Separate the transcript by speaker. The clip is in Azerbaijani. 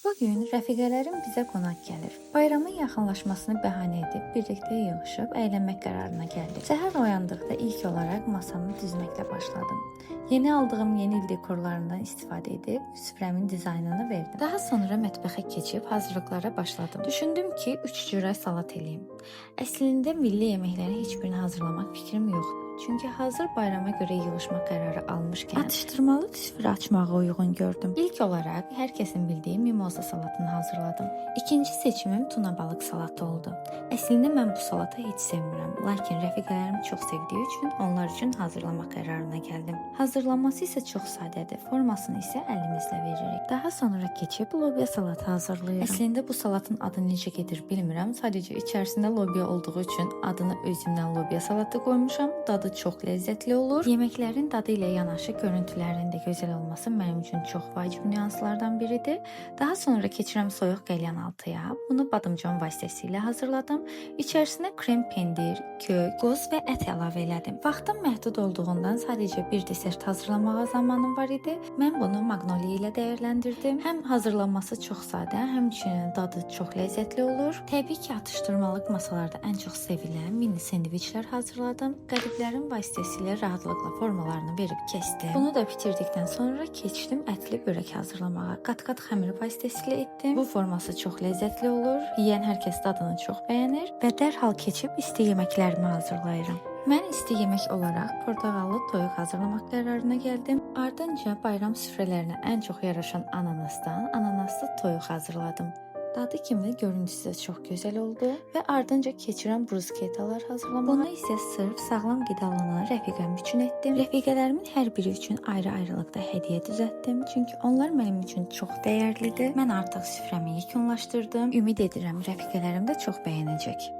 Speaker 1: Bugün rəfiqələrim bizə qonaq gəlir. Bayramın yaxınlaşmasını bəhanə edib birlikdə yığışıb əylənmək qərarına gəldik. Səhər oyandıqda ilk olaraq masamı düzməklə başladım. Yeni aldığım yeni il dekorlarından istifadə edib süfrəmin dizaynını verdim. Daha sonra mətbəxə keçib hazırlıqlara başladım. Düşündüm ki, 3 cürə salat eləyim. Əslində milli yeməklərin heç birini hazırlamaq fikrim yoxdur. Çünki hazır bayrama görə yığışmaq qərarı almışkən atışdırmalı süfrə açmağı uyğun gördüm. İlk olaraq hər kəsin bildiyi mimoza salatını hazırladım. İkinci seçimim tuna balıq salatı oldu. Əslində mən bu salatı heç sevmirəm, lakin rəfiqələrim çox sevdiyi üçün onlar üçün hazırlamaq qərarına gəldim. Hazırlanması isə çox sadədir, formasını isə əlimizlə veririk. Daha sonra keçib lobya salatı hazırlayıram. Əslində bu salatın adı necə gedir bilmirəm, sadəcə içərisində lobya olduğu üçün adını özümdən lobya salatı qoymuşam. Dadı çox ləzzətli olur. Yeməklərin dadı ilə yanaşı görüntülərinin də gözəl olması mənim üçün çox vacib nüanslardan biridir. Daha sonra keçirəm soyuq qəlyan altıya. Bunu badımcan vasitəsilə hazırladım. İçərisinə krem pendir, kök, qoz və ət əlavə elədim. Vaxtım məhdud olduğundan sadəcə bir desert hazırlamağa zamanım var idi. Mən bunu Magnolia ilə dəyərləndirdim. Həm hazırlanması çox sadə, həmçinin dadı çox ləzzətli olur. Təbii ki, atışdırmalıq masalarda ən çox sevilən mini sendviçlər hazırladım. Qəriblərin vasitəsilə rahatlıqla formalarını verib kəsdim. Bunu da bitirdikdən sonra keçdim ətli börək hazırlamağa. Qat-qat xəmir vasitəsilə etdim. Bu forması çox ləzzətli olur. Yeyən hər kəs dadını çox bəyənir və dərhal keçib isti yeməklərimi hazırlayıram. Mən isti yemək olaraq portağallı toyuq hazırlamaq qərarına gəldim. Ardınca bayram süfrələrinə ən çox yaraşan ananasdan ananaslı toyuq hazırladım. Dadı kimi görüntüsü də çox gözəl oldu və ardınca keçirəm brusketalar hazırlamağa. Bunu isə sırf sağlam qidalanan rəfiqəm üçün etdim. Rəfiqələrimin hər biri üçün ayrı-ayrılıqda hədiyyə düzəltdim, çünki onlar mənim üçün çox dəyərlidir. Mən artıq süfrəmi yekunlaşdırdım. Ümid edirəm rəfiqələrim də çox bəyənəcək.